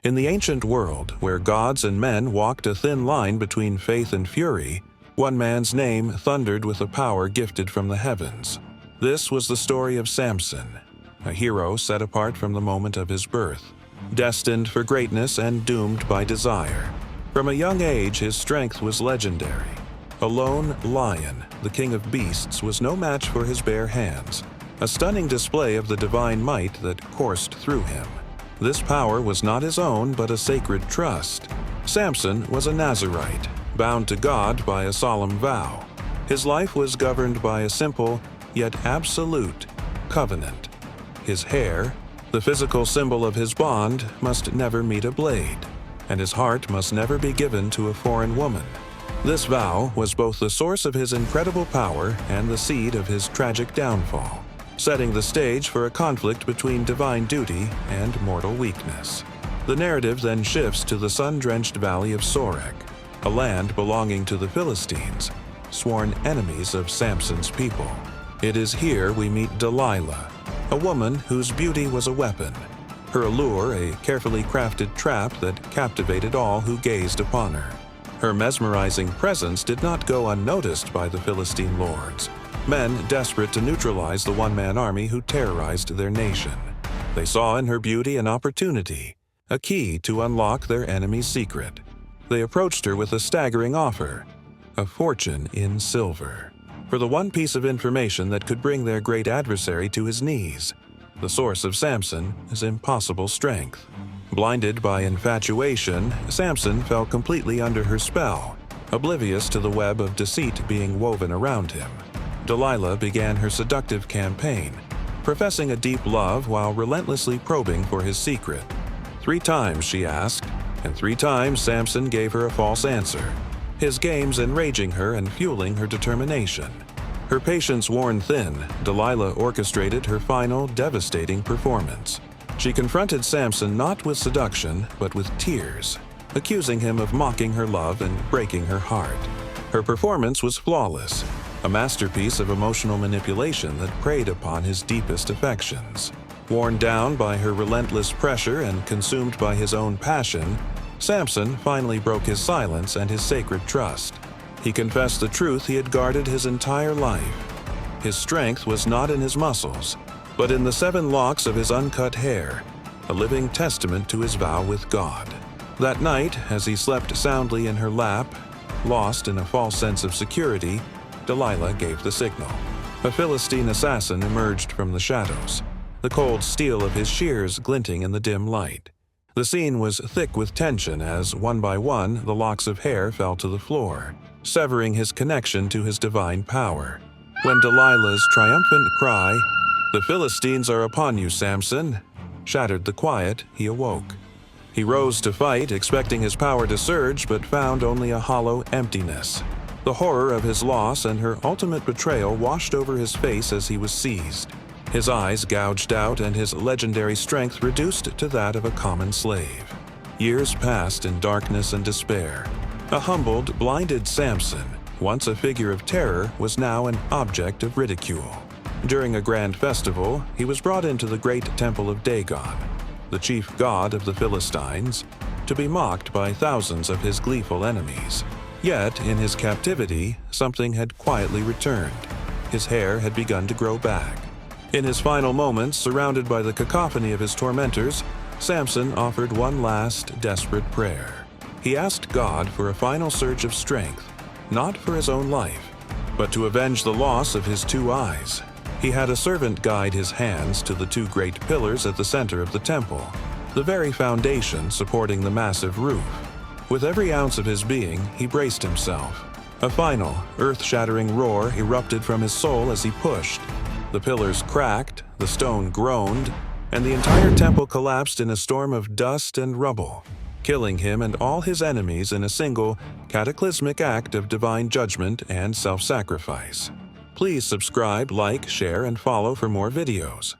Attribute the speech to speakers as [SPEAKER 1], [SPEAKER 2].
[SPEAKER 1] In the ancient world, where gods and men walked a thin line between faith and fury, one man's name thundered with a power gifted from the heavens. This was the story of Samson, a hero set apart from the moment of his birth, destined for greatness and doomed by desire. From a young age, his strength was legendary. A lone lion, the king of beasts, was no match for his bare hands, a stunning display of the divine might that coursed through him. This power was not his own, but a sacred trust. Samson was a Nazirite, bound to God by a solemn vow. His life was governed by a simple, yet absolute, covenant. His hair, the physical symbol of his bond, must never meet a blade, and his heart must never be given to a foreign woman. This vow was both the source of his incredible power and the seed of his tragic downfall, setting the stage for a conflict between divine duty and mortal weakness. The narrative then shifts to the sun-drenched valley of Sorek, a land belonging to the Philistines, sworn enemies of Samson's people. It is here we meet Delilah, a woman whose beauty was a weapon, her allure a carefully crafted trap that captivated all who gazed upon her. Her mesmerizing presence did not go unnoticed by the Philistine lords, men desperate to neutralize the one-man army who terrorized their nation. They saw in her beauty an opportunity, a key to unlock their enemy's secret. They approached her with a staggering offer, a fortune in silver, for the one piece of information that could bring their great adversary to his knees, the source of Samson's impossible strength. Blinded by infatuation, Samson fell completely under her spell, oblivious to the web of deceit being woven around him. Delilah began her seductive campaign, professing a deep love while relentlessly probing for his secret. 3 times she asked, and 3 times Samson gave her a false answer, his games enraging her and fueling her determination. Her patience worn thin, Delilah orchestrated her final, devastating performance. She confronted Samson not with seduction, but with tears, accusing him of mocking her love and breaking her heart. Her performance was flawless, a masterpiece of emotional manipulation that preyed upon his deepest affections. Worn down by her relentless pressure and consumed by his own passion, Samson finally broke his silence and his sacred trust. He confessed the truth he had guarded his entire life. His strength was not in his muscles, but in the 7 locks of his uncut hair, a living testament to his vow with God. That night, as he slept soundly in her lap, lost in a false sense of security, Delilah gave the signal. A Philistine assassin emerged from the shadows, the cold steel of his shears glinting in the dim light. The scene was thick with tension as, one by one, the locks of hair fell to the floor, severing his connection to his divine power. When Delilah's triumphant cry, "The Philistines are upon you, Samson," shattered the quiet, he awoke. He rose to fight, expecting his power to surge, but found only a hollow emptiness. The horror of his loss and her ultimate betrayal washed over his face as he was seized. His eyes gouged out and his legendary strength reduced to that of a common slave. Years passed in darkness and despair. A humbled, blinded Samson, once a figure of terror, was now an object of ridicule. During a grand festival, he was brought into the great temple of Dagon, the chief god of the Philistines, to be mocked by thousands of his gleeful enemies. Yet, in his captivity, something had quietly returned. His hair had begun to grow back. In his final moments, surrounded by the cacophony of his tormentors, Samson offered one last, desperate prayer. He asked God for a final surge of strength, not for his own life, but to avenge the loss of his 2 eyes. He had a servant guide his hands to the 2 great pillars at the center of the temple, the very foundation supporting the massive roof. With every ounce of his being, he braced himself. A final, earth-shattering roar erupted from his soul as he pushed. The pillars cracked, the stone groaned, and the entire temple collapsed in a storm of dust and rubble, killing him and all his enemies in a single, cataclysmic act of divine judgment and self-sacrifice. Please subscribe, like, share, and follow for more videos.